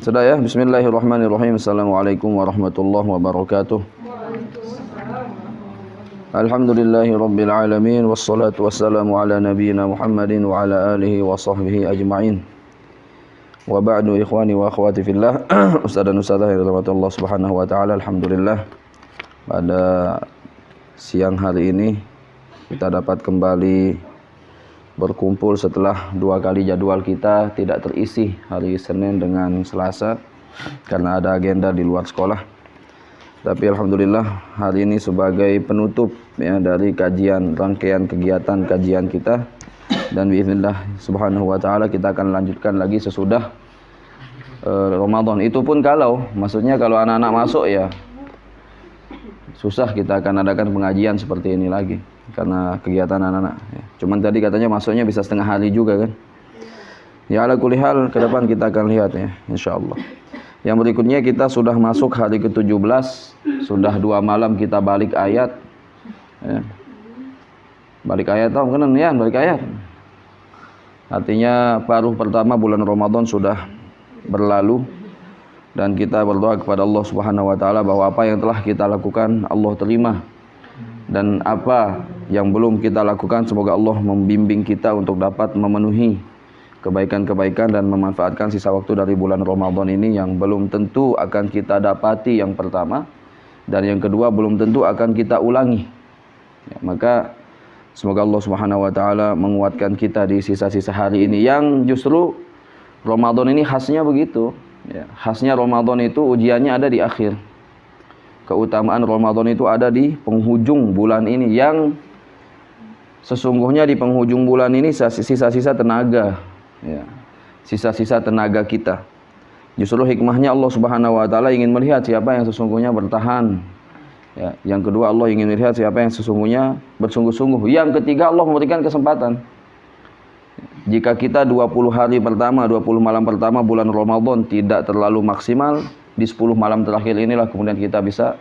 Sudah ya, bismillahirrahmanirrahim. Assalamualaikum warahmatullahi wabarakatuh. Alhamdulillahi rabbil alamin. Wassalatu wassalamu ala nabiyyina Muhammadin wa ala alihi wa sahbihi ajma'in. Wa ba'du ikhwani wa akhwati fillah. Ustaz dan ustazah yang dirahmati Allah subhanahu wa ta'ala. Alhamdulillah, pada siang hari ini kita dapat kembali berkumpul setelah 2 kali jadwal kita tidak terisi hari Senin dengan Selasa karena ada agenda di luar sekolah. Tapi alhamdulillah hari ini sebagai penutup ya dari rangkaian kegiatan kajian kita, dan biiznillah subhanahu wa ta'ala kita akan lanjutkan lagi sesudah Ramadan. Itu pun kalau anak-anak masuk ya susah kita akan adakan pengajian seperti ini lagi karena kegiatan anak-anak ya. Cuman tadi katanya masuknya bisa setengah hari juga kan. Ya ala kulli hal, ke depan kita akan lihat ya insyaallah. Yang berikutnya kita sudah masuk hari ke-17, sudah 2 malam kita balik ayat ya. Balik ayat tahu kan ya, balik ayat. Artinya paruh pertama bulan Ramadan sudah berlalu, dan kita berdoa kepada Allah Subhanahu wa taala bahwa apa yang telah kita lakukan Allah terima, dan apa yang belum kita lakukan semoga Allah membimbing kita untuk dapat memenuhi kebaikan-kebaikan dan memanfaatkan sisa waktu dari bulan Ramadan ini yang belum tentu akan kita dapati yang pertama, dan yang kedua belum tentu akan kita ulangi ya, maka semoga Allah Subhanahu wa taala menguatkan kita di sisa-sisa hari ini yang justru Ramadan ini khasnya begitu ya. Khasnya Ramadan itu ujiannya ada di akhir. Keutamaan Ramadan itu ada di penghujung bulan ini, yang sesungguhnya di penghujung bulan ini sisa-sisa tenaga ya. Sisa-sisa tenaga kita. Justru hikmahnya Allah Subhanahu wa taala ingin melihat siapa yang sesungguhnya bertahan. Ya, yang kedua Allah ingin melihat siapa yang sesungguhnya bersungguh-sungguh. Yang ketiga Allah memberikan kesempatan. Jika kita 20 hari pertama, 20 malam pertama bulan Ramadan tidak terlalu maksimal, di 10 malam terakhir inilah kemudian kita bisa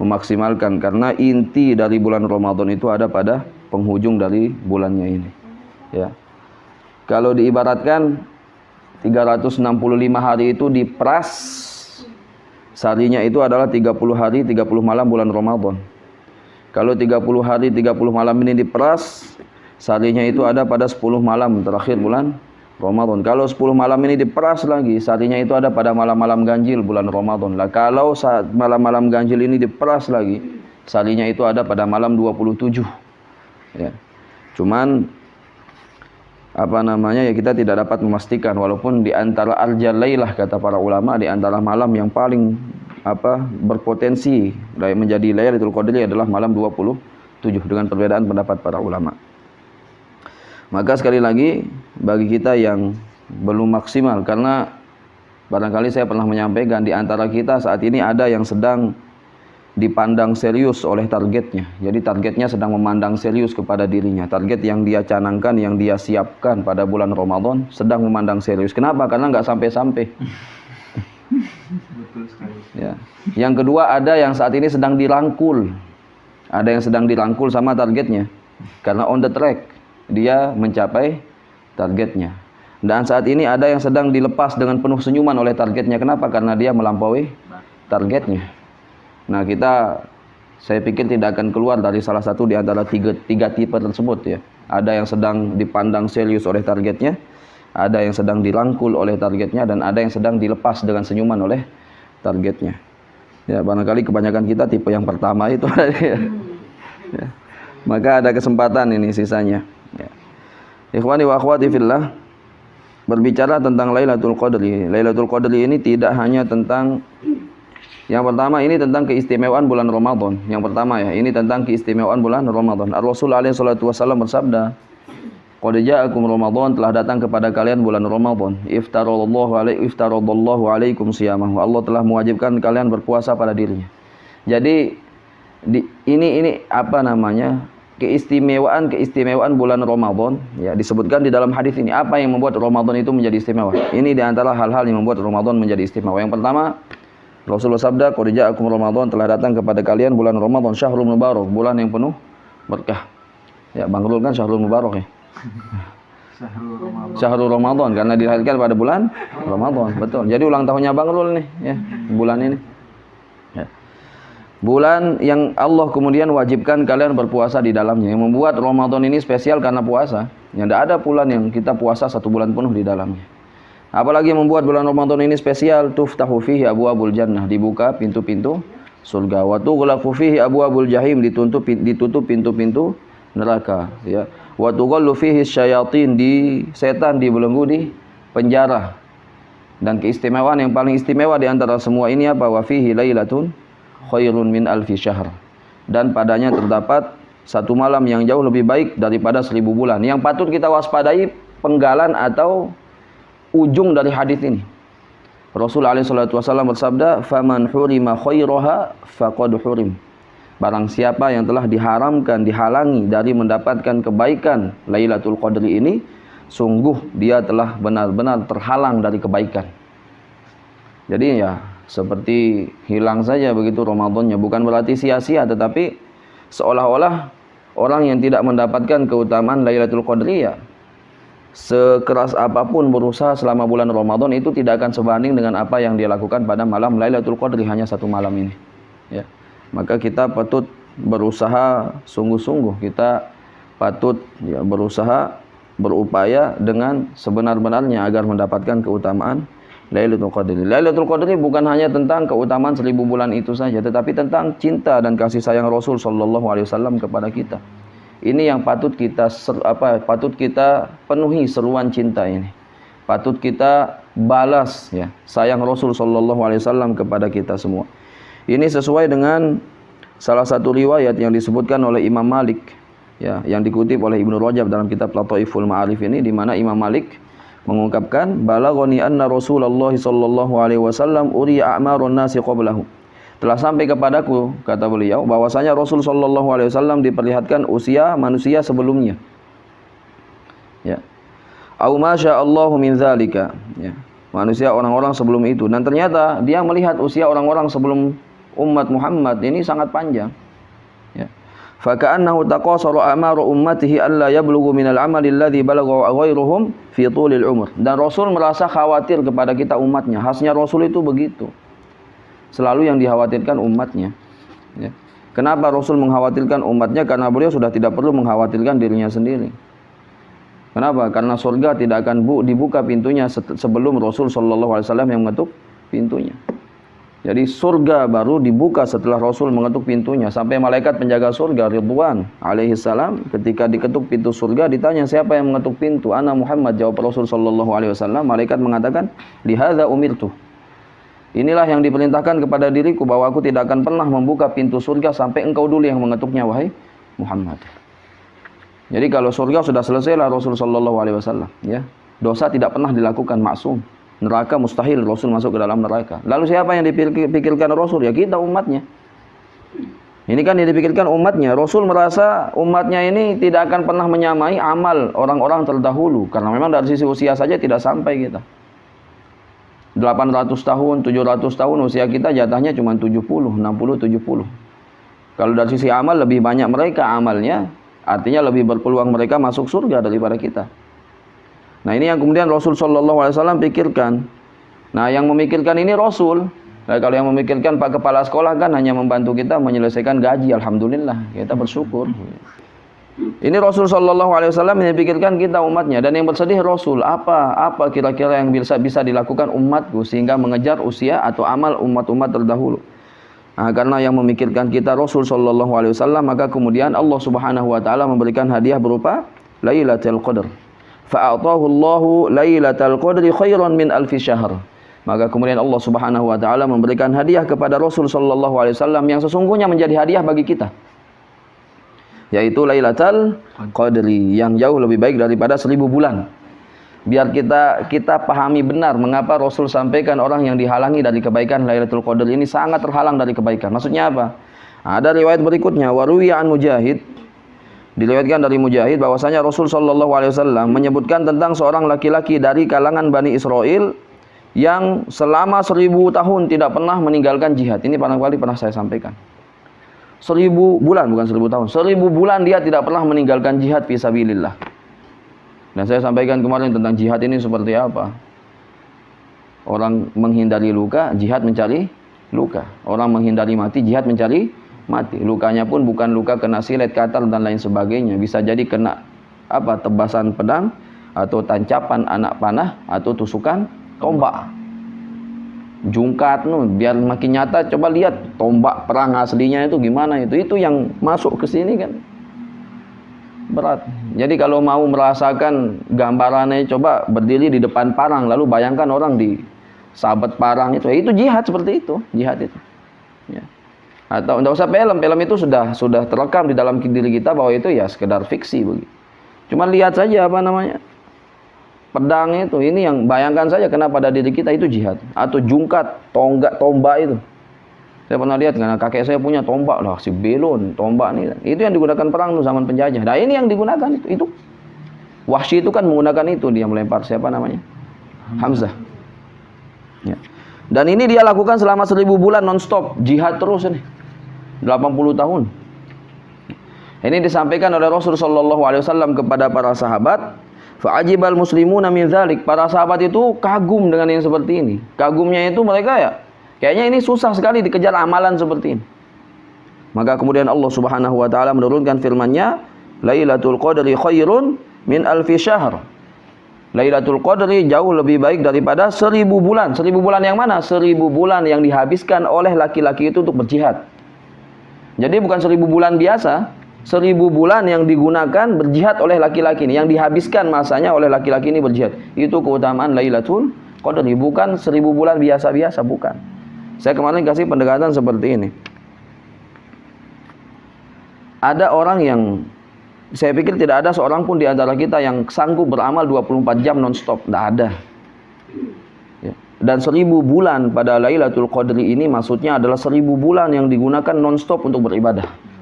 memaksimalkan, karena inti dari bulan Ramadan itu ada pada penghujung dari bulannya ini ya. Kalau diibaratkan 365 hari itu diperas, seharinya itu adalah 30 hari 30 malam bulan Ramadan. Kalau 30 hari 30 malam ini diperas, seharinya itu ada pada 10 malam terakhir bulan Ramadan. Kalau 10 malam ini diperas lagi, seharinya itu ada pada malam-malam ganjil bulan Ramadan. Lah kalau malam-malam ganjil ini diperas lagi, seharinya itu ada pada malam 27. Ya. Cuman ya kita tidak dapat memastikan, walaupun di antara arjalailah kata para ulama, di antara malam yang paling berpotensi menjadi Lailatul Qadri adalah malam 27 dengan perbedaan pendapat para ulama. Maka sekali lagi bagi kita yang belum maksimal, karena barangkali saya pernah menyampaikan di antara kita saat ini ada yang sedang dipandang serius oleh targetnya. Jadi targetnya sedang memandang serius kepada dirinya. Target yang dia canangkan, yang dia siapkan pada bulan Ramadan sedang memandang serius. Kenapa? Karena nggak sampai-sampai. Betul sekali. Ya. Yang kedua ada yang saat ini sedang dirangkul. Ada yang sedang dirangkul sama targetnya. Karena on the track dia mencapai targetnya. Dan saat ini ada yang sedang dilepas dengan penuh senyuman oleh targetnya. Kenapa? Karena dia melampaui targetnya. Nah saya pikir tidak akan keluar dari salah satu di antara tiga tipe tersebut ya. Ada yang sedang dipandang serius oleh targetnya, ada yang sedang dirangkul oleh targetnya, dan ada yang sedang dilepas dengan senyuman oleh targetnya. Ya, barangkali kebanyakan kita tipe yang pertama itu ya. Ya. Maka ada kesempatan ini sisanya. Ya. Ikhwani wa akhwati fillah, berbicara tentang Lailatul Qadri. Lailatul Qadri ini tidak hanya tentang, yang pertama ini tentang keistimewaan bulan Ramadan. Yang pertama ya, ini tentang keistimewaan bulan Ramadan. Ar-Rasul alaihi salatu wasallam bersabda, "Qad ja'akum Ramadan, telah datang kepada kalian bulan Ramadan. Iftaradallahu alaikum siyamahu. Allah telah mewajibkan kalian berpuasa pada dirinya." Jadi ini keistimewaan bulan Ramadan ya, disebutkan di dalam hadis ini. Apa yang membuat Ramadan itu menjadi istimewa? Ini di antara hal-hal yang membuat Ramadan menjadi istimewa. Yang pertama, Rasulullah sabda, "Qad ja'akum Ramadan, telah datang kepada kalian bulan Ramadan, syahrul mubarak, bulan yang penuh berkah." Ya, Bang Rul kan syahrul mubarak ya. Syahrul Ramadan karena dilahirkan pada bulan Ramadan. Betul. Jadi ulang tahunnya Bang Rul nih ya, bulan ini. Ya. Bulan yang Allah kemudian wajibkan kalian berpuasa di dalamnya. Yang membuat Ramadan ini spesial karena puasa. Yang tidak ada bulan yang kita puasa 1 bulan penuh di dalamnya. Apalagi yang membuat bulan Ramadan ini spesial, tuftahu fihi abwabul jannah, dibuka pintu-pintu surga. Wa tughlaqu fihi abwabul jahim, ditutup pintu-pintu neraka, ya. Wa tughallu fihi syayatin, di setan dibelenggu di penjara. Dan keistimewaan yang paling istimewa di antara semua ini apa? Wa fihi lailatun khairun min alfi syahr. Dan padanya terdapat satu malam yang jauh lebih baik daripada 1000 bulan. Yang patut kita waspadai penggalan atau ujung dari hadis ini. Rasul alaihi salatu wasallam bersabda, "Faman hurima khairaha faqad hurim." Barang siapa yang telah diharamkan, dihalangi dari mendapatkan kebaikan Lailatul Qadri ini, sungguh dia telah benar-benar terhalang dari kebaikan. Jadi ya seperti hilang saja begitu Ramadannya. Bukan berarti sia-sia, tetapi seolah-olah orang yang tidak mendapatkan keutamaan Lailatul Qadri ya sekeras apapun berusaha selama bulan Ramadan itu tidak akan sebanding dengan apa yang dia lakukan pada malam Lailatul Qadri, hanya 1 malam ini. Ya. Maka kita patut berusaha sungguh-sungguh, kita patut ya berusah berupaya dengan sebenar-benarnya agar mendapatkan keutamaan Lailatul Qadri. Lailatul Qadri bukan hanya tentang keutamaan 1000 bulan itu saja, tetapi tentang cinta dan kasih sayang Rasul sallallahu alaihi wasallam kepada kita. Ini yang patut kita penuhi seruan cinta ini. Patut kita balas ya sayang Rasul sallallahu alaihi wasallam kepada kita semua. Ini sesuai dengan salah satu riwayat yang disebutkan oleh Imam Malik ya, yang dikutip oleh Ibnu Rajab dalam kitab Lataiful Ma'arif ini, di mana Imam Malik mengungkapkan, balaghani anna Rasulullah sallallahu alaihi wasallam uriya a'marun nasi qablahu. Telah sampai kepadaku, kata beliau, bahwasanya Rasul sallallahu alaihi wasallam diperlihatkan usia manusia sebelumnya. Ya. Au masya Allahu min dzalika, ya. Manusia orang-orang sebelum itu, dan ternyata dia melihat usia orang-orang sebelum umat Muhammad ini sangat panjang. Ya. Fa ka'annahu taqasara a'maru ummatihi alla yablughu minal amali alladhi balagha ghairuhum fi tulil umr. Dan Rasul merasa khawatir kepada kita umatnya. Khasnya Rasul itu begitu. Selalu yang dikhawatirkan umatnya. Ya. Kenapa Rasul mengkhawatirkan umatnya? Karena beliau sudah tidak perlu mengkhawatirkan dirinya sendiri. Kenapa? Karena surga tidak akan dibuka pintunya sebelum Rasul sallallahu alaihi wasallam yang mengetuk pintunya. Jadi surga baru dibuka setelah Rasul mengetuk pintunya. Sampai malaikat penjaga surga Ridwan alaihi salam ketika diketuk pintu surga ditanya, siapa yang mengetuk pintu? Ana Muhammad, jawab Rasul sallallahu alaihi wasallam. Malaikat mengatakan, lihadza umirtu. Inilah yang diperintahkan kepada diriku, bahwa aku tidak akan pernah membuka pintu surga sampai engkau dulu yang mengetuknya, wahai Muhammad. Jadi kalau surga sudah selesailah Rasul sallallahu alaihi wasallam, ya. Dosa tidak pernah dilakukan, maksum. Neraka mustahil Rasul masuk ke dalam neraka. Lalu siapa yang dipikirkan Rasul? Ya kita umatnya. Ini kan yang dipikirkan umatnya. Rasul merasa umatnya ini tidak akan pernah menyamai amal orang-orang terdahulu, karena memang dari sisi usia saja tidak sampai kita. 800 tahun, 700 tahun usia kita jatahnya cuma 70, 60, 70. Kalau dari sisi amal lebih banyak mereka amalnya, artinya lebih berpeluang mereka masuk surga daripada kita. Nah ini yang kemudian Rasul sallallahu alaihi wasallam pikirkan. Nah yang memikirkan ini Rasul. Nah, kalau yang memikirkan Pak Kepala Sekolah kan hanya membantu kita menyelesaikan gaji, alhamdulillah, kita bersyukur. Ini Rasul sallallahu alaihi wasallam yang dipikirkan kita umatnya, dan yang bersedih Rasul, apa kira-kira yang bisa dilakukan umatku sehingga mengejar usia atau amal umat-umat terdahulu. Nah, karena yang memikirkan kita Rasul sallallahu alaihi wasallam, maka kemudian Allah Subhanahu wa taala memberikan hadiah berupa Lailatul Qadar. Fa'atahu Allahu Lailatul Qadri khairan min alfi syahr. Maka kemudian Allah Subhanahu wa taala memberikan hadiah kepada Rasul sallallahu alaihi wasallam yang sesungguhnya menjadi hadiah bagi kita, yaitu Lailatul Qadri, yang jauh lebih baik daripada 1000 bulan. Biar kita pahami benar mengapa Rasul sampaikan orang yang dihalangi dari kebaikan Lailatul Qadri ini sangat terhalang dari kebaikan. Maksudnya apa? Ada riwayat berikutnya, waruwiya an Mujahid, diriwayatkan dari Mujahid bahwasanya Rasul sallallahu alaihi wasallam menyebutkan tentang seorang laki-laki dari kalangan Bani Israel yang selama 1000 tahun tidak pernah meninggalkan jihad. Ini barangkali pernah saya sampaikan. 1000 bulan, bukan 1000 tahun. 1000 bulan dia tidak pernah meninggalkan jihad fisabilillah. Dan saya sampaikan kemarin tentang jihad ini seperti apa. Orang menghindari luka, jihad mencari luka. Orang menghindari mati, jihad mencari mati. Lukanya pun bukan luka kena silet, katar dan lain sebagainya. Bisa jadi kena tebasan pedang, atau tancapan anak panah, atau tusukan tombak. Jungkat biar makin nyata. Coba lihat tombak perang aslinya itu gimana itu yang masuk ke sini kan berat. Jadi kalau mau merasakan gambarannya, coba berdiri di depan parang, lalu bayangkan orang di sabet parang itu jihad seperti itu, jihad itu. Ya. Atau enggak usah film itu sudah terekam di dalam diri kita bahwa itu ya sekedar fiksi begitu. Cuma lihat saja pedang itu, ini yang bayangkan saja kena pada diri kita, itu jihad. Atau jungkat, tombak itu. Saya pernah lihat, karena kakek saya punya tombak lah, si belon, tombak ini. Itu yang digunakan perang tuh zaman penjajah. Nah ini yang digunakan itu. Wahsy itu kan menggunakan itu, dia melempar siapa namanya? Hamzah. Ya. Dan ini dia lakukan selama 1000 bulan non-stop, jihad terus ini. 80 tahun. Ini disampaikan oleh Rasul sallallahu alaihi wasallam kepada para sahabat. Fa'ajibal muslimuna min dzalik. Para sahabat itu kagum dengan yang seperti ini. Kagumnya itu mereka ya, kayaknya ini susah sekali dikejar amalan seperti ini. Maka kemudian Allah Subhanahu wa taala menurunkan firman-Nya, Lailatul Qadri khairun min alfi syahr. Lailatul Qadri jauh lebih baik daripada 1000 bulan. 1000 bulan yang mana? 1000 bulan yang dihabiskan oleh laki-laki itu untuk berjihad. Jadi bukan 1000 bulan biasa. 1000 bulan yang digunakan berjihad oleh laki-laki ini, yang dihabiskan masanya oleh laki-laki ini berjihad. Itu keutamaan Lailatul Qadri, bukan 1000 bulan biasa-biasa, bukan. Saya kemarin kasih pendekatan seperti ini. Ada orang yang, saya pikir tidak ada seorang pun di antara kita yang sanggup beramal 24 jam non-stop, tidak ada. Ya. Dan 1000 bulan pada Lailatul Qadri ini maksudnya adalah 1000 bulan yang digunakan non-stop untuk beribadah.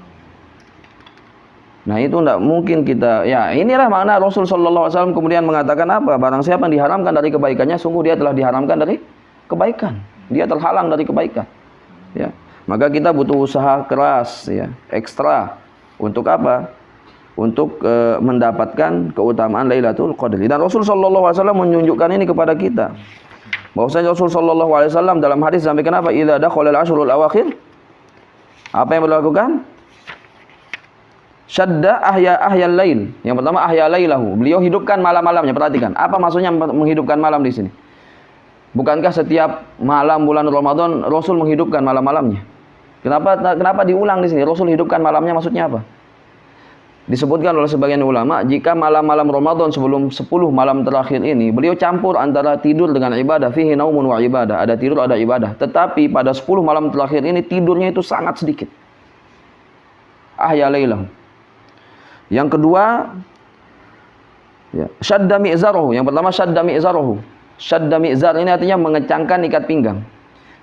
Nah itu tidak mungkin kita, ya inilah makna Rasul sallallahu alaihi wasallam kemudian mengatakan apa? Barang siapa yang diharamkan dari kebaikannya, sungguh dia telah diharamkan dari kebaikan. Dia terhalang dari kebaikan. Ya. Maka kita butuh usaha keras, ya, ekstra. Untuk apa? Untuk mendapatkan keutamaan Lailatul Qadri. Dan Rasul sallallahu alaihi wasallam menunjukkan ini kepada kita. Bahwasanya Rasul sallallahu alaihi wasallam dalam hadis sampaikan apa? Idza dakhala al-ashrul awakhir. Apa yang beliau lakukan? Syadda ahyal lail. Yang pertama ahya lailahu. Beliau hidupkan malam-malamnya. Perhatikan, apa maksudnya menghidupkan malam di sini? Bukankah setiap malam bulan Ramadan Rasul menghidupkan malam-malamnya? Kenapa diulang di sini? Rasul hidupkan malamnya maksudnya apa? Disebutkan oleh sebagian ulama, jika malam-malam Ramadan sebelum 10 malam terakhir ini, beliau campur antara tidur dengan ibadah, fihi naumun wa ibadah. Ada tidur, ada ibadah. Tetapi pada 10 malam terakhir ini tidurnya itu sangat sedikit. Ahya lailahu. Yang kedua, ya, syadda mi'zarahu. Yang pertama syadda mi'zarahu. Syadda mi'zar ini artinya mengencangkan ikat pinggang.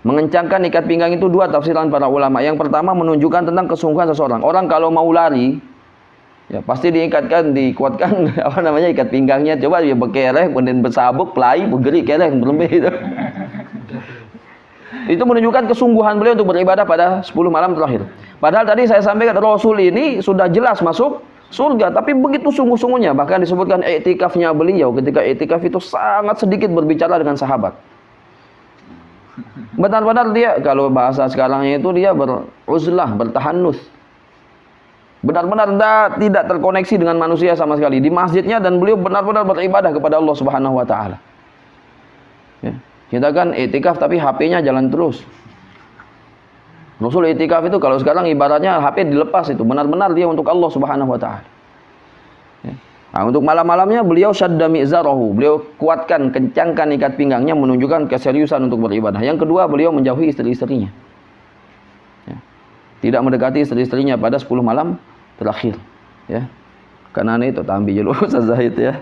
Mengencangkan ikat pinggang itu dua tafsiran para ulama. Yang pertama menunjukkan tentang kesungguhan seseorang. Orang kalau mau lari, ya pasti dikuatkan ikat pinggangnya. Coba dia berkereh, kemudian bersabuk, pelai, bergerik kereh, berlembih itu. Itu menunjukkan kesungguhan beliau untuk beribadah pada 10 malam terakhir. Padahal tadi saya sampaikan Rasul ini sudah jelas masuk surga, tapi begitu sungguh-sungguhnya. Bahkan disebutkan iktikafnya beliau, ketika iktikaf itu sangat sedikit berbicara dengan sahabat. Benar-benar dia, kalau bahasa sekarangnya itu dia beruzlah, bertahannuts. Benar-benar tidak terkoneksi dengan manusia sama sekali di masjidnya, dan beliau benar-benar beribadah kepada Allah Subhanahu wa taala. Ya. Kita kan iktikaf tapi HP-nya jalan terus. Rasul iktikaf itu kalau sekarang ibaratnya HP dilepas, itu benar-benar dia untuk Allah Subhanahu wa taala. Ya. Nah, untuk malam-malamnya beliau syadda mi'zarahu, beliau kuatkan, kencangkan ikat pinggangnya, menunjukkan keseriusan untuk beribadah. Yang kedua, beliau menjauhi istri-istrinya. Ya. Tidak mendekati istri-istrinya pada 10 malam terakhir. Ya. Karena itu tambi jelu Ustaz Zahid ya.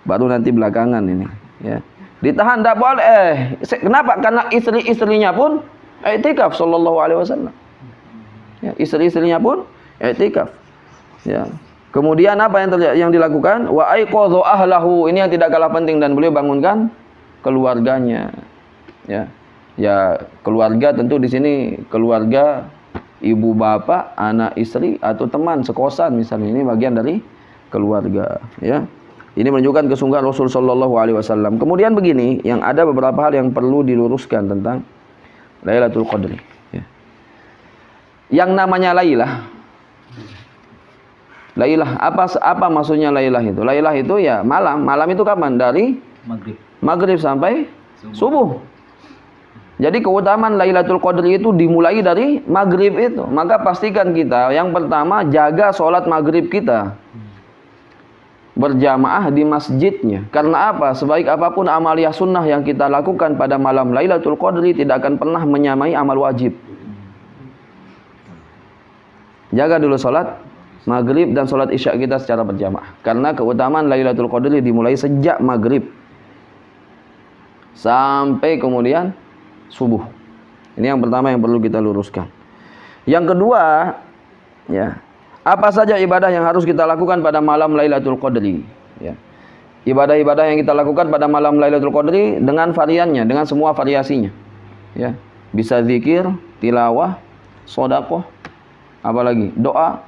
Baru nanti belakangan ini, ya. Ditahan tidak boleh. Kenapa? Karena istri-istrinya pun i'tikaf sallallahu alaihi wasallam. Ya, istri-istrinya pun i'tikaf. Ya. Kemudian apa yang dilakukan? Wa aiqadha ahlahu. Ini yang tidak kalah penting, dan beliau bangunkan keluarganya. Ya. Ya, keluarga tentu di sini keluarga ibu bapak, anak istri atau teman sekosan misalnya, ini bagian dari keluarga, ya. Ini menunjukkan kesungguhan Rasul sallallahu alaihi wasallam. Kemudian begini, yang ada beberapa hal yang perlu diluruskan tentang Lailatul Qadri, ya. Yang namanya Lailah. Lailah, apa maksudnya Lailah itu? Lailah itu ya malam. Malam itu kapan? Dari maghrib sampai subuh. Jadi keutamaan Lailatul Qadri itu dimulai dari maghrib itu. Maka pastikan kita yang pertama jaga sholat maghrib kita berjamaah di masjidnya. Karena apa? Sebaik apapun amaliyah sunnah yang kita lakukan pada malam Lailatul Qadri tidak akan pernah menyamai amal wajib. Jaga dulu sholat maghrib dan sholat isya kita secara berjamaah. Karena keutamaan Lailatul Qadri dimulai sejak maghrib sampai kemudian subuh. Ini yang pertama yang perlu kita luruskan. Yang kedua, ya, apa saja ibadah yang harus kita lakukan pada malam Lailatul Qadri, ya. Ibadah-ibadah yang kita lakukan pada malam Lailatul Qadri dengan variannya, dengan semua variasinya, ya. Bisa zikir, tilawah, sedekah, apalagi doa,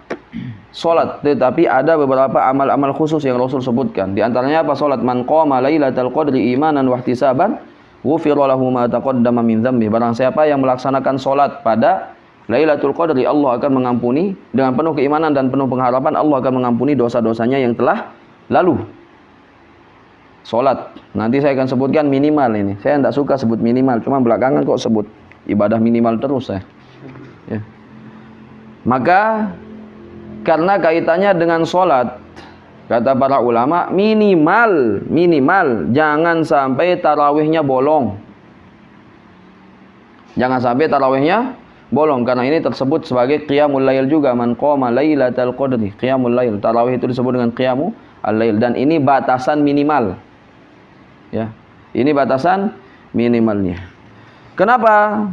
salat. Tetapi ada beberapa amal-amal khusus yang Rasul sebutkan. Di antaranya apa? Salat, man qama Lailatul Qadri imanan wa ihtisaban ghufira lahu ma taqaddama min dzambi. Barang siapa yang melaksanakan salat pada Lailatul Qadri, Allah akan mengampuni dengan penuh keimanan dan penuh pengharapan, Allah akan mengampuni dosa-dosanya yang telah lalu. Salat, nanti saya akan sebutkan minimal ini. Saya tidak suka sebut minimal, cuma belakangan kok sebut ibadah minimal terus saya. Ya. Maka karena kaitannya dengan salat, kata para ulama, minimal jangan sampai tarawihnya bolong. Jangan sampai tarawihnya bolong, karena ini tersebut sebagai qiyamul lail juga. Man qama lailatal qadri, qiyamul lail. Tarawih itu disebut dengan qiyamul lail, dan ini batasan minimal. Ya. Ini batasan minimalnya. Kenapa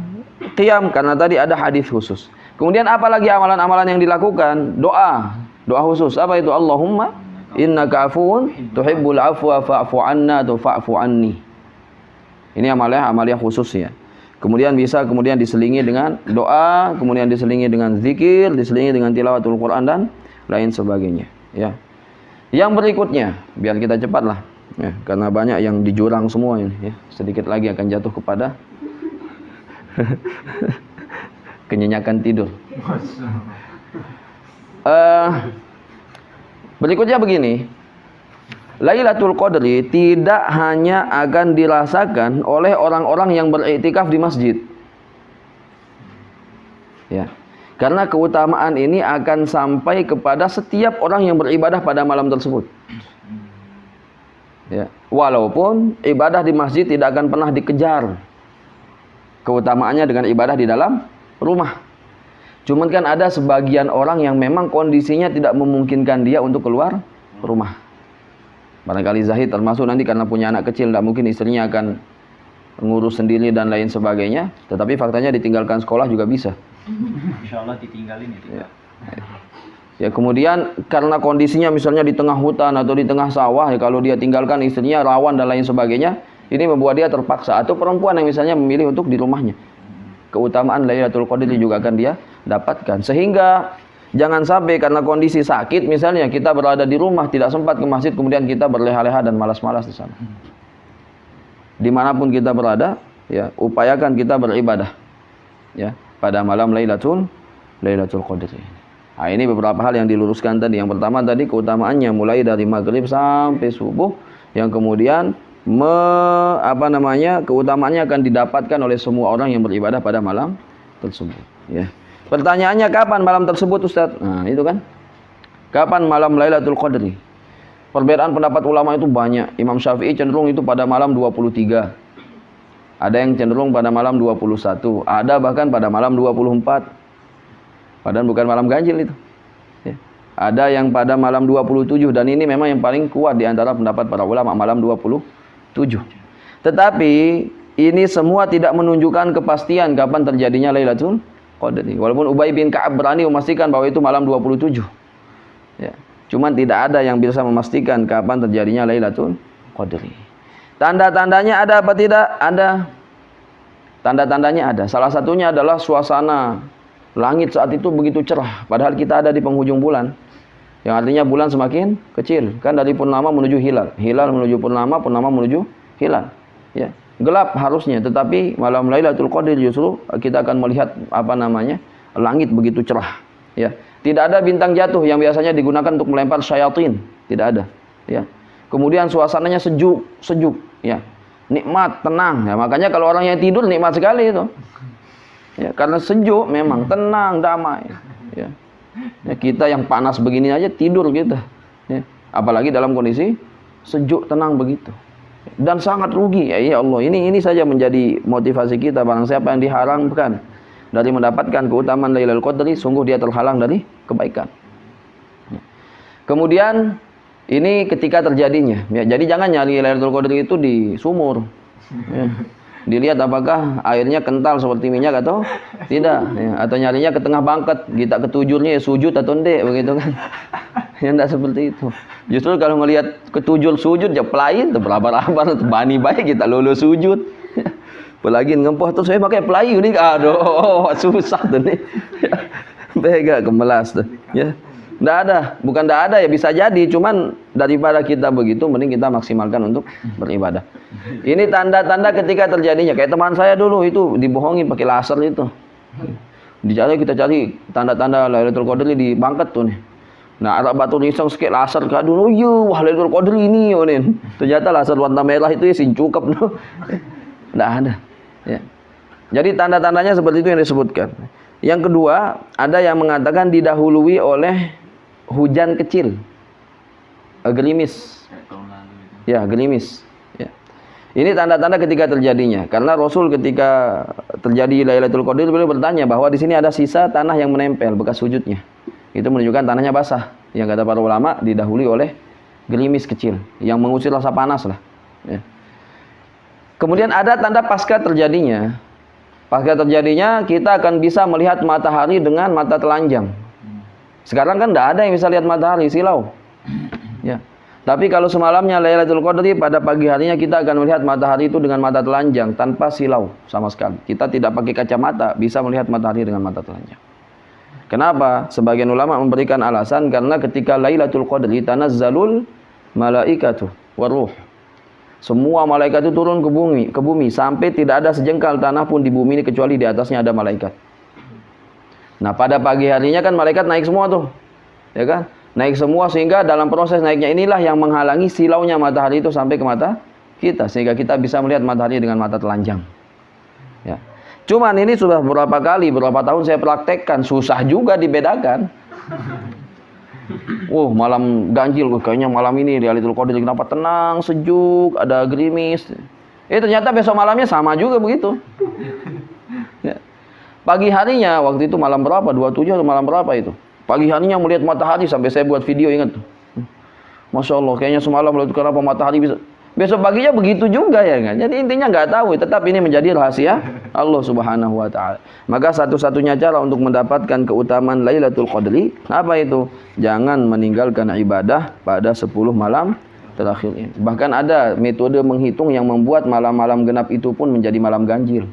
qiyam? Karena tadi ada hadis khusus. Kemudian apalagi amalan-amalan yang dilakukan? Doa khusus. Apa itu? Allahumma innaka afuwun tuhibbul afwa fa'fu anna fa'fu anni. Ini amalia khusus ya. Kemudian bisa diselingi dengan doa, kemudian diselingi dengan zikir, diselingi dengan tilawatul Quran dan lain sebagainya, ya. Yang berikutnya, biar kita cepatlah, ya, karena banyak yang di jurang semua ini, ya. Sedikit lagi akan jatuh kepada kenyenyakan tidur. Berikutnya begini, Lailatul Qadri tidak hanya akan dirasakan oleh orang-orang yang beriktikaf di masjid, ya, karena keutamaan ini akan sampai kepada setiap orang yang beribadah pada malam tersebut, ya. Walaupun ibadah di masjid tidak akan pernah dikejar keutamaannya dengan ibadah di dalam rumah. Cuman kan ada sebagian orang yang memang kondisinya tidak memungkinkan dia untuk keluar rumah. Barangkali zahid, termasuk nanti karena punya anak kecil, tidak mungkin istrinya akan ngurus sendiri dan lain sebagainya. Tetapi faktanya ditinggalkan sekolah juga bisa. Insya Allah ditinggalin ya. Ya, kemudian karena kondisinya misalnya di tengah hutan atau di tengah sawah, ya, kalau dia tinggalkan istrinya rawan dan lain sebagainya, ini membuat dia terpaksa. Atau perempuan yang misalnya memilih untuk di rumahnya, keutamaan Lailatul Qadri juga akan dia dapatkan. Sehingga jangan sampai karena kondisi sakit misalnya kita berada di rumah, tidak sempat ke masjid, kemudian kita berleha-leha dan malas-malas di sana. Dimanapun kita berada, ya, upayakan kita beribadah, ya, pada malam Lailatul Qadri. Nah, ini beberapa hal yang diluruskan tadi. Yang pertama tadi keutamaannya mulai dari maghrib sampai subuh, yang kemudian keutamaannya akan didapatkan oleh semua orang yang beribadah pada malam tersebut, ya. Pertanyaannya, kapan malam tersebut, Ustaz? Nah, itu kan. Kapan malam Lailatul Qadri? Perbedaan pendapat ulama itu banyak. Imam Syafi'i cenderung itu pada malam 23. Ada yang cenderung pada malam 21. Ada bahkan pada malam 24. Padahal bukan malam ganjil itu. Ya. Ada yang pada malam 27. Dan ini memang yang paling kuat di antara pendapat para ulama, malam 27. Tetapi ini semua tidak menunjukkan kepastian kapan terjadinya Lailatul Qadri. Walaupun Ubay bin Ka'ab berani memastikan bahwa itu malam 27. Ya. Cuman tidak ada yang bisa memastikan kapan terjadinya Lailatul Qadri. Tanda-tandanya ada apa tidak? Ada. Tanda-tandanya ada. Salah satunya adalah suasana langit saat itu begitu cerah. Padahal kita ada di penghujung bulan. Yang artinya bulan semakin kecil. Kan dari purnama menuju hilal. Hilal menuju purnama, purnama menuju hilal. Ya. Gelap harusnya, tetapi malam Lailatul Qadar justru kita akan melihat langit begitu cerah. Ya. Tidak ada bintang jatuh yang biasanya digunakan untuk melempar syayatin. Tidak ada. Ya. Kemudian suasananya sejuk, ya. Nikmat, tenang. Ya, makanya kalau orang yang tidur nikmat sekali itu. Ya, karena sejuk memang, tenang, damai. Ya. Ya, kita yang panas begini aja tidur kita. Ya. Apalagi dalam kondisi sejuk, tenang begitu. Dan sangat rugi. Ya Allah, ini saja menjadi motivasi kita. Barang siapa yang diharamkan dari mendapatkan keutamaan Lailatul Qadri, sungguh dia terhalang dari kebaikan. Ya. Kemudian ini ketika terjadinya. Ya, jadi jangan nyari Lailatul Qadri itu di sumur. Ya. Dilihat apakah airnya kental seperti minyak atau tidak. Ya. Atau nyarinya ke tengah bangket, kita ketujurnya ya sujud atau enggak, begitu kan. Ya enggak seperti itu. Justru kalau ngelihat ketujur sujud ya pelayin, berabar-abar, bani baik kita lulus sujud. Apalagi ngempoh terus saya pakai pelayu nih, aduh susah tuh nih. Bega kemelas tuh. Ya. Nggak ada, bukan nggak ada ya bisa jadi, cuman daripada kita begitu, mending kita maksimalkan untuk beribadah. Ini tanda-tanda ketika terjadinya. Kayak teman saya dulu itu dibohongi pakai laser itu. Kita cari tanda-tanda Lailatul Qadri di bangket tuh nih. Nah, Arab batu nisong sikit laser ke dulu, wah Lailatul Qadri ini, nih. Ternyata laser warna merah itu ya sincukap tuh. Nggak ada. Ya. Jadi tanda-tandanya seperti itu yang disebutkan. Yang kedua, ada yang mengatakan didahului oleh hujan kecil, gerimis. Ya, gerimis. Ya. Ini tanda-tanda ketika terjadinya. Karena Rasul ketika terjadi Lailatul Qadar beliau bertanya bahwa di sini ada sisa tanah yang menempel bekas sujudnya. Itu menunjukkan tanahnya basah. Yang kata para ulama didahului oleh gerimis kecil yang mengusir rasa panas lah. Ya. Kemudian ada tanda pasca terjadinya. Pasca terjadinya kita akan bisa melihat matahari dengan mata telanjang. Sekarang kan tidak ada yang bisa lihat matahari, silau. Ya. Tapi kalau semalamnya Lailatul Qadri, pada pagi harinya kita akan melihat matahari itu dengan mata telanjang tanpa silau sama sekali. Kita tidak pakai kacamata, bisa melihat matahari dengan mata telanjang. Kenapa? Sebagian ulama memberikan alasan karena ketika Lailatul Qadri tanazzalul malaikatu waruh. Semua malaikat itu turun ke bumi sampai tidak ada sejengkal tanah pun di bumi ini kecuali di atasnya ada malaikat. Nah, pada pagi harinya kan malaikat naik semua tuh. Ya kan? Naik semua sehingga dalam proses naiknya inilah yang menghalangi silaunya matahari itu sampai ke mata kita sehingga kita bisa melihat matahari dengan mata telanjang. Ya. Cuman ini sudah berapa tahun saya praktekkan, susah juga dibedakan. Malam ganjil, kayaknya malam ini Lailatul Qadar kenapa tenang, sejuk, ada gerimis. Ternyata besok malamnya sama juga begitu. Ya. Pagi harinya, waktu itu malam berapa? 27 atau malam berapa itu? Pagi harinya melihat matahari sampai saya buat video, ingat tuh. Masya Allah, kayaknya semalam melihat kenapa matahari bisa. Besok paginya begitu juga ya kan. Jadi intinya nggak tahu, tetap ini menjadi rahasia Allah Subhanahu wa taala. Maka satu-satunya cara untuk mendapatkan keutamaan Lailatul Qadri, apa itu? Jangan meninggalkan ibadah pada 10 malam terakhir ini. Bahkan ada metode menghitung yang membuat malam-malam genap itu pun menjadi malam ganjil.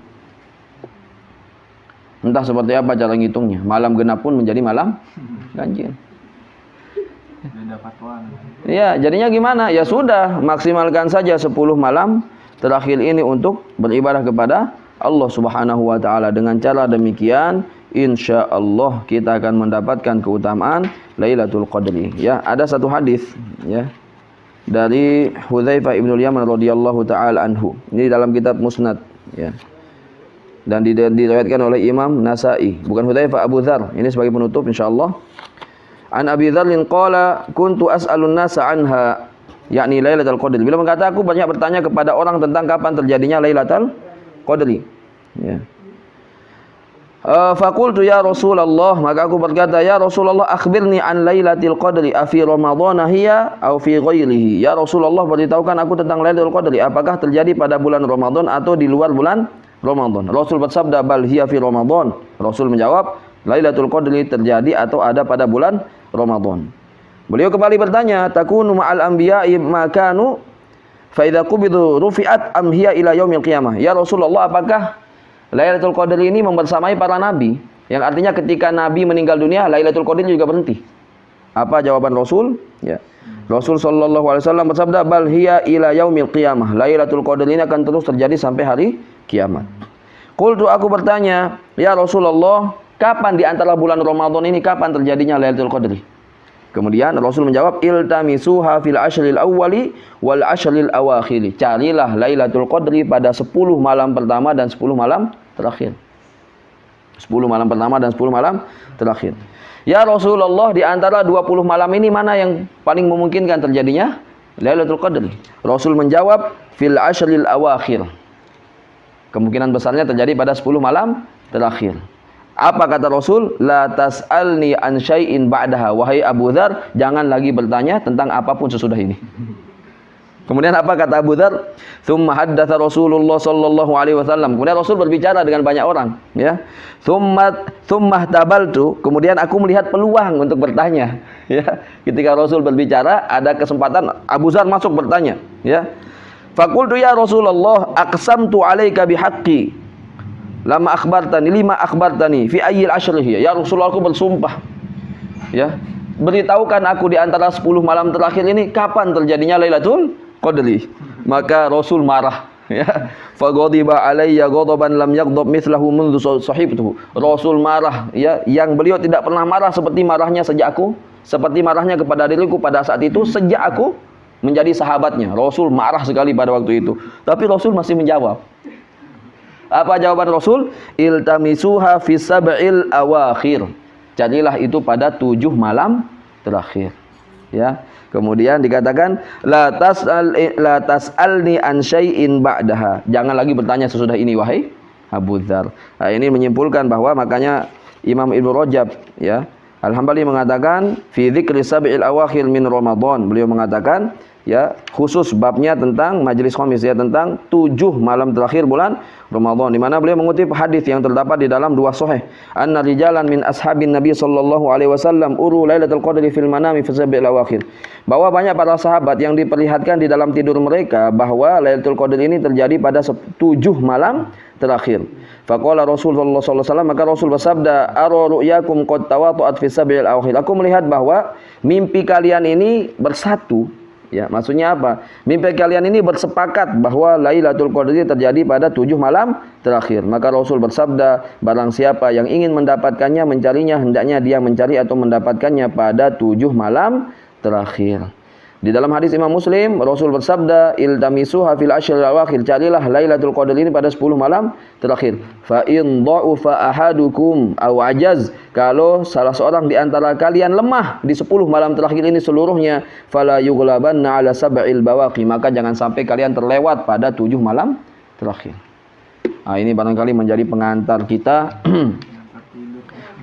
Entah seperti apa cara ngitungnya. Malam genap pun menjadi malam ganjil. Ya, jadinya gimana? Ya sudah, maksimalkan saja 10 malam terakhir ini untuk beribadah kepada Allah Subhanahu wa taala. Dengan cara demikian, insya Allah kita akan mendapatkan keutamaan Lailatul Qadri. Ya, ada satu hadis ya dari Hudzaifah ibnul Yaman radhiyallahu taala anhu. Ini dalam kitab Musnad ya. Dan diriwayatkan oleh Imam Nasa'i. Bukan Hudzaifah, Abu Dzar. Ini sebagai penutup insyaallah. An Abi Dzarrin qala kuntu as'alun nasa anha, yakni Lailatul Qadri. Beliau berkata, aku banyak bertanya kepada orang tentang kapan terjadinya Lailatul Qadri. Ya. Faqultu ya Rasulullah, maka aku berkata, ya Rasulullah, akhbirni an Lailatul Qadri, afi Ramadhan hiya aw fi ghairihi. Ya Rasulullah, beritahukan aku tentang Lailatul Qadri, apakah terjadi pada bulan Ramadan atau di luar bulan Ramadan. Rasul bersabda, bal hiya fi Ramadan. Rasul menjawab, Lailatul Qadri terjadi atau ada pada bulan Ramadan. Beliau kembali bertanya, takunu ma'al anbiya'i ma kanu fa idza qubidu rufi'at am hiya ila yaumil qiyamah. Ya Rasulullah, apakah Lailatul Qadri ini membersamai para nabi? Yang artinya ketika nabi meninggal dunia, Lailatul Qadri juga berhenti. Apa jawaban Rasul? Ya. Rasul sallallahu alaihi wasallam bersabda, "Bal hiya ila yaumil qiyamah." Lailatul Qadar ini akan terus terjadi sampai hari kiamat. Qultu, aku bertanya, "Ya Rasulullah, kapan di antara bulan Ramadan ini kapan terjadinya Lailatul Qadri?" Kemudian Rasul menjawab, "Iltamisuha fil ashril awwali wal ashril awakhiri." Carilah Lailatul Qadri pada 10 malam pertama dan 10 malam terakhir. 10 malam pertama dan 10 malam terakhir. Ya Rasulullah, di antara 20 malam ini mana yang paling memungkinkan terjadinya Lailatul Qadri? Rasul menjawab, "Fil ashril awakhir." Kemungkinan besarnya terjadi pada 10 malam terakhir. Apa kata Rasul? "La tas'alni an syai'in ba'daha." Wahai Abu Dzar, jangan lagi bertanya tentang apapun sesudah ini. Kemudian apa kata Abu Dzar? "Tsumma haddatsa Rasulullah sallallahu alaihi wasallam." Kemudian Rasul berbicara dengan banyak orang, ya. "Tsumma tabaltu." Kemudian aku melihat peluang untuk bertanya, ya. Ketika Rasul berbicara, ada kesempatan Abu Dzar masuk bertanya, ya. "Faqultu ya Rasulullah, aqsamtu 'alaika bihaqqi. Lima akhbartani fi ayyil ashrihi." Ya Rasulullah, aku bersumpah, ya, beritahukan aku di antara 10 malam terakhir ini kapan terjadinya Lailatul Qadri. Maka Rasul marah, ya. Faghadiba alayya ghadaban lam yaghdab mithlahu mundu sahibtuhu. Rasul marah, ya, yang beliau tidak pernah marah seperti marahnya marahnya kepada diriku pada saat itu sejak aku menjadi sahabatnya. Rasul marah sekali pada waktu itu. Tapi Rasul masih menjawab. Apa jawaban Rasul? "Iltamisuha fi sab'il awakhir." Carilah itu pada 7 malam terakhir. Ya. Kemudian dikatakan, la tas'alni an syai'in ba'daha." Jangan lagi bertanya sesudah ini wahai Abu Dzar. Nah, ini menyimpulkan bahwa makanya Imam Ibnu Rajab, ya, Al-Hambali mengatakan fi dzikri sab'il awakhir min Ramadan. Beliau mengatakan, ya, khusus babnya tentang majelis khamis, ya, tentang 7 malam terakhir bulan Ramadan, di mana beliau mengutip hadis yang terdapat di dalam 2 sahih, "Anna rijalan min ashabin Nabi sallallahu alaihi wasallam uru Lailatul Qadri fil manami fi sab'il awakhir." Bahwa banyak para sahabat yang diperlihatkan di dalam tidur mereka bahwa Lailatul Qadri ini terjadi pada 7 malam terakhir. Faqala Rasulullah sallallahu alaihi wasallam, maka Rasul bersabda, "Ara ru'yakum qad tawatu'at fi sab'il awakhir." Aku melihat bahwa mimpi kalian ini bersatu. Ya, maksudnya apa? Mimpi kalian ini bersepakat bahwa Lailatul Qadri terjadi pada 7 malam terakhir. Maka Rasul bersabda, barang siapa yang ingin mendapatkannya, mencarinya, hendaknya dia mencari atau mendapatkannya pada 7 malam terakhir. Di dalam hadis Imam Muslim, Rasul bersabda, "Iltamisuha fil ashril awakhir." Carilah Lailatul Qadri ini pada 10 malam terakhir. Fa in dha'ufa ahadukum aw ajaz. Kalau salah seorang di antara kalian lemah di 10 malam terakhir ini seluruhnya, fala yughlabanna ala sab'il bawaqi. Maka jangan sampai kalian terlewat pada 7 malam terakhir. Nah, ini barangkali menjadi pengantar kita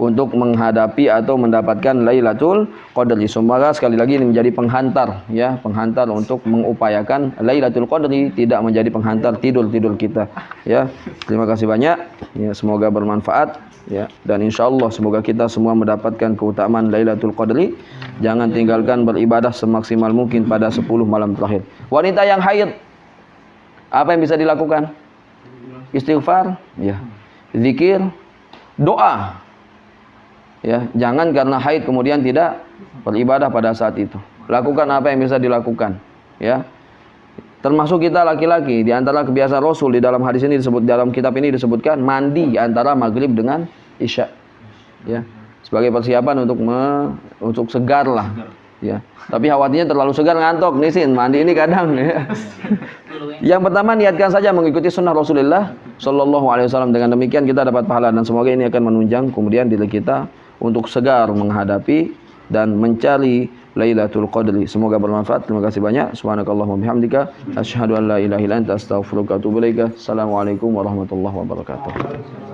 untuk menghadapi atau mendapatkan Lailatul Qadri. Semoga sekali lagi ini menjadi penghantar, ya, penghantar untuk mengupayakan Lailatul Qadri, tidak menjadi penghantar tidur-tidur kita, ya. Terima kasih banyak, ya, semoga bermanfaat, ya, dan insyaallah semoga kita semua mendapatkan keutamaan Lailatul Qadri. Jangan tinggalkan beribadah semaksimal mungkin pada 10 malam terakhir. Wanita yang haid, apa yang bisa dilakukan? Istighfar, ya, zikir, doa. Ya, jangan karena haid kemudian tidak beribadah pada saat itu. Lakukan apa yang bisa dilakukan, ya. Termasuk kita laki-laki, di antara kebiasaan Rasul di dalam hadis ini disebut, dalam kitab ini disebutkan mandi antara maghrib dengan isya, ya, sebagai persiapan untuk segar lah, ya. Tapi khawatirnya terlalu segar ngantuk, nisin mandi ini kadang, ya. Yang pertama, niatkan saja mengikuti sunnah Rasulullah sallallahu alaihi wasallam. Dengan demikian kita dapat pahala dan semoga ini akan menunjang kemudian diri kita untuk segar menghadapi dan mencari Lailatul Qadri. Semoga bermanfaat. Terima kasih banyak. Subhanakallahumma bihamdika asyhadu an la ilaha illa anta astaghfiruka wa atubu ilaika. Assalamualaikum warahmatullahi wabarakatuh.